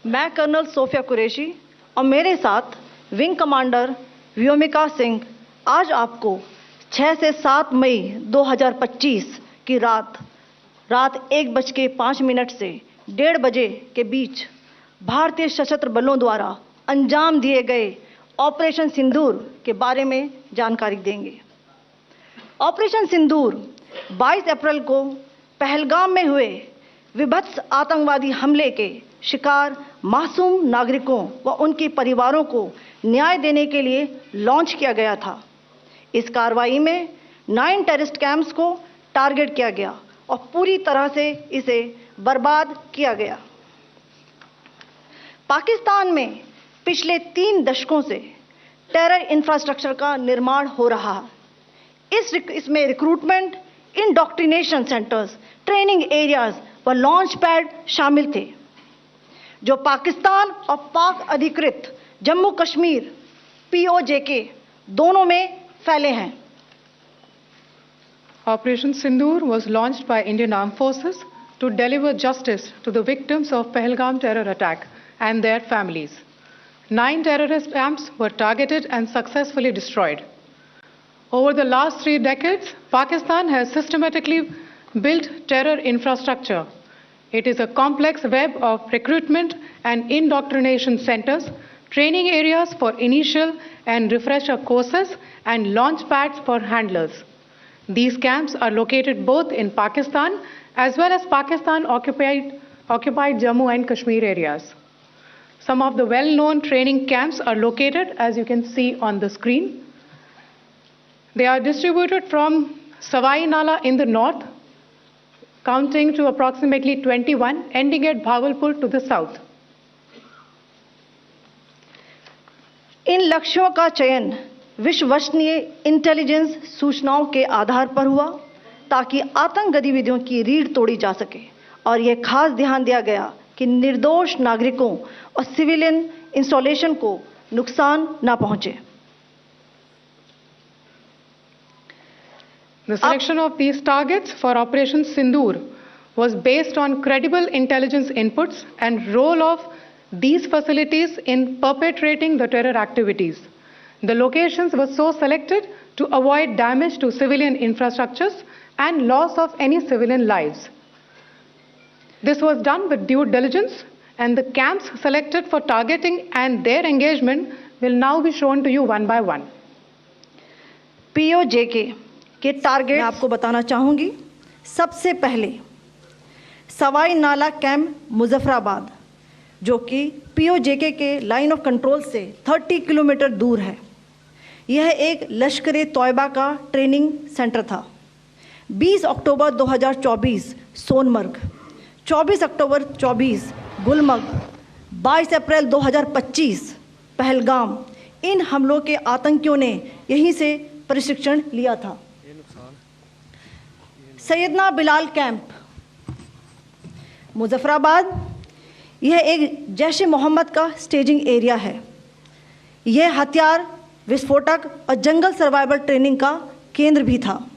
मैं colonel Sophia Qureshi और मेरे साथ विंग कमांडर व्योमिका सिंह आज आपको 6 से 7 मई 2025 की रात 1:05 से 1:30 बजे के बीच भारतीय सशस्त्र बलों द्वारा अंजाम दिए गए ऑपरेशन सिंदूर के बारे में जानकारी देंगे। ऑपरेशन सिंदूर 22 अप्रैल को पहलगाम में हुए विभत्स आतंकवादी हमले के शिकार मासूम नागरिकों व उनके परिवारों को न्याय देने के लिए लॉन्च किया गया था। इस कार्रवाई में 9 टेररिस्ट कैंप्स को टारगेट किया गया और पूरी तरह से इसे बर्बाद किया गया। पाकिस्तान में पिछले 3 दशकों से टेरर इंफ्रास्ट्रक्चर का निर्माण हो रहा है। इसमें recruitment, indoctrination centres, training areas व लॉन्च पैड शामिल थे, जो पाकिस्तान और पाक अधिकृत जम्मू कश्मीर POJK दोनों में फैले हैं। Operation Sindoor was launched by Indian Armed Forces to deliver justice to the victims of Pahalgam terror attack and their families. 9 terrorist camps were targeted and successfully destroyed. Over the last 3 decades, Pakistan has systematically built terror infrastructure. It is a complex web of recruitment and indoctrination centers, training areas for initial and refresher courses, and launch pads for handlers. These camps are located both in Pakistan as well as Pakistan-occupied Jammu and Kashmir areas. Some of the well-known training camps are located, as you can see on the screen. They are distributed from Savai Nala in the north, counting to approximately 21, ending at Bhagalpur to the south. इन लक्ष्यों का चयन विश्वसनीय intelligence सूचनाओं के आधार पर हुआ ताकि आतंक गतिविधियों की रीढ़ तोड़ी जा सके, और यह खास ध्यान दिया गया कि निर्दोष नागरिकों और सिविलियन इंस्टॉलेशन को नुकसान न पहुंचे। The selection of these targets for Operation Sindoor was based on credible intelligence inputs and role of these facilities in perpetrating the terror activities. The locations were so selected to avoid damage to civilian infrastructures and loss of any civilian lives. This was done with due diligence, and the camps selected for targeting and their engagement will now be shown to you one by one. POJK के target आपको बताना चाहूंगी। सबसे पहले सवाई नाला camp Muzaffarabad, जो कि POJK के लाइन ऑफ कंट्रोल से 30 किलोमीटर दूर है। यह एक लश्कर तोयबा का ट्रेनिंग सेंटर था। 20 अक्टूबर 2024 सोनमर्ग, 24 अक्टूबर 24 गुलमर्ग, 22 अप्रैल 2025 पहलगाम, इन हमलों के आतंकियों ने यहीं से प्रशिक्षण लिया था। सैयदना बिलाल कैंप मुजफ्फराबाद, यह एक जैश-ए मोहम्मद का स्टेजिंग एरिया है। यह हथियार, विस्फोटक और जंगल सर्वाइवल ट्रेनिंग का केंद्र भी था।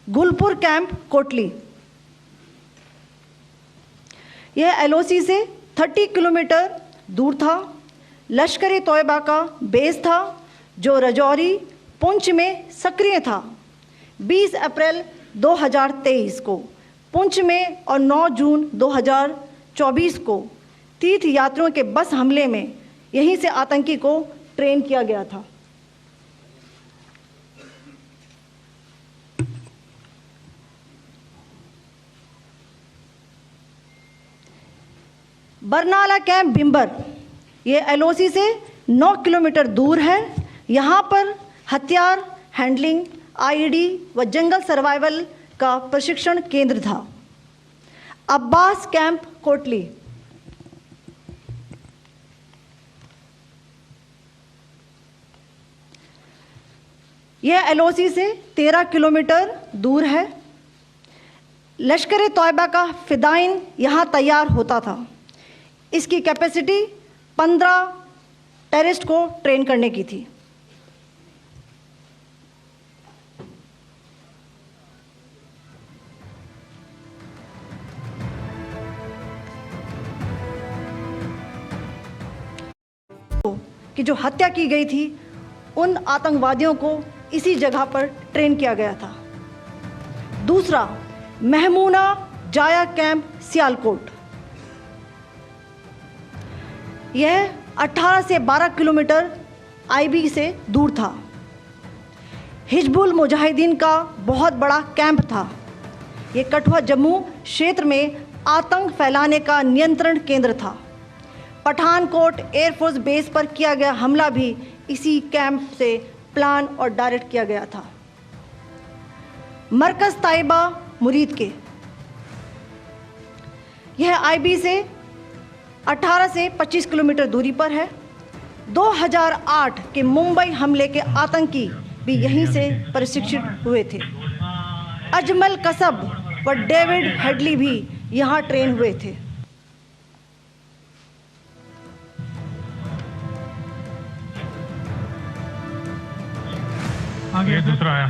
गुलपुर कैंप कोटली, यह LOC से 30 किलोमीटर दूर था। लश्कर तोयबा का बेस था, जो रजौरी, पुंछ में सक्रिय था। 20 अप्रैल 2023 को पुंछ में और 9 जून 2024 को तीर्थ यात्रियों के बस हमले में यहीं से आतंकी को ट्रेन किया गया था। बरनाला कैंप बिम्बर, ये LOC से 9 किलोमीटर दूर है। यहाँ पर हथियार, हैंडलिंग, IED व जंगल सर्वाइवल का प्रशिक्षण केंद्र था। अब्बास कैंप कोटली, यह LOC से 13 किलोमीटर दूर है। लश्कर तोयबा का फिदाइन यहाँ तैयार होता था। इसकी कैपेसिटी 15 टेररिस्ट को ट्रेन करने की थी। कि जो हत्या की गई थी उन आतंकवादियों को इसी जगह पर ट्रेन किया गया था। दूसरा, महमूना जाया कैंप सियालकोट, यह 18 से 12 किलोमीटर आईबी से दूर था। हिजबुल मुजाहिदीन का बहुत बड़ा कैंप था। ये कठुआ जम्मू क्षेत्र में आतंक फैलाने का नियंत्रण केंद्र था। पठानकोट एयरफोर्स बेस पर किया गया हमला भी इसी कैंप से प्लान और डायरेक्ट किया गया था। मरकज ताइबा मुरीद के, यह आईबी से 18 से 25 किलोमीटर दूरी पर है। 2008 के मुंबई हमले के आतंकी भी यहीं से प्रशिक्षित हुए थे। अजमल कसब व डेविड हेडली भी यहाँ ट्रेन हुए थे। आगे दूसरा आया।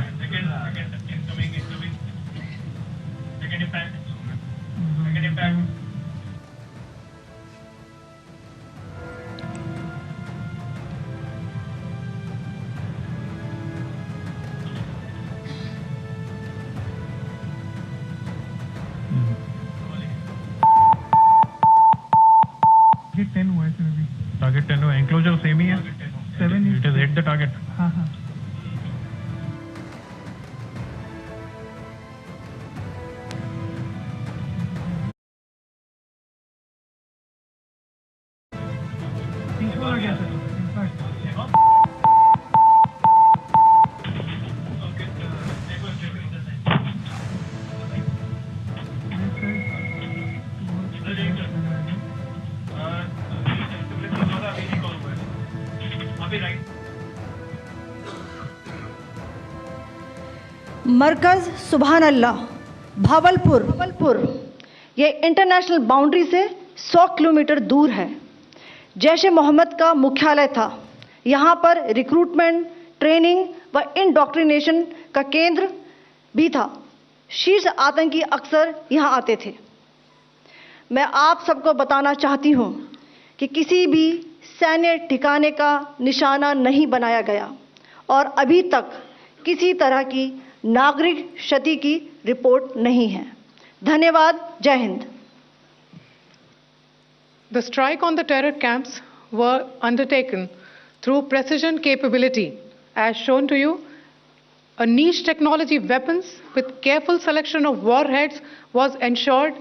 टारगेट 10 हुआ है सर अभी। टारगेट 10 हुआ, एंक्लोजर सेम ही है। 7 it is hit the target. हाँ हाँ। तीसरा आ गया सर। मरकज सुभान अल्लाह भावलपुर, ये इंटरनेशनल बाउंड्री से 100 किलोमीटर दूर है। जैश ए मोहम्मद का मुख्यालय था। यहाँ पर रिक्रूटमेंट, ट्रेनिंग व इंडॉक्ट्रिनेशन का केंद्र भी था। शीर्ष आतंकी अक्सर यहाँ आते थे। मैं आप सबको बताना चाहती हूँ कि किसी भी सैन्य ठिकाने का निशाना नहीं बनाया गया और अभी तक किसी तरह की नागरिक क्षति की रिपोर्ट नहीं है। धन्यवाद। जय Hind. The strike on the terror camps were undertaken through precision capability, as shown to you. A niche technology weapons with careful selection of warheads was ensured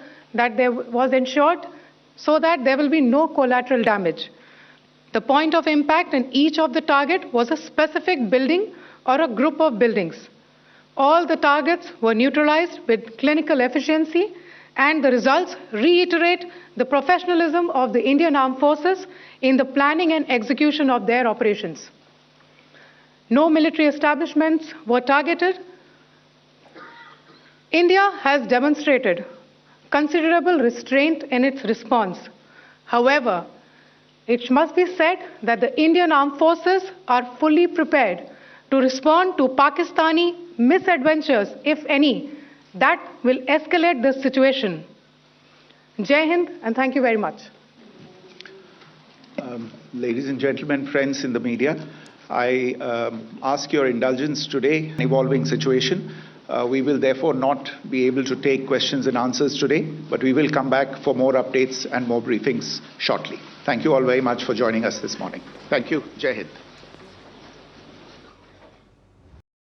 so that there will be no collateral damage. The point of impact in each of the target was a specific building or a group of buildings. All the targets were neutralized with clinical efficiency, and the results reiterate the professionalism of the Indian Armed Forces in the planning and execution of their operations. No military establishments were targeted. India has demonstrated considerable restraint in its response. However, it must be said that the Indian Armed Forces are fully prepared to respond to Pakistani misadventures, if any, that will escalate this situation. Jai Hind, and thank you very much. Ladies and gentlemen, friends in the media, I ask your indulgence today in an evolving situation. We will therefore not be able to take questions and answers today, but we will come back for more updates and more briefings shortly. Thank you all very much for joining us this morning. Thank you. Jai Hind.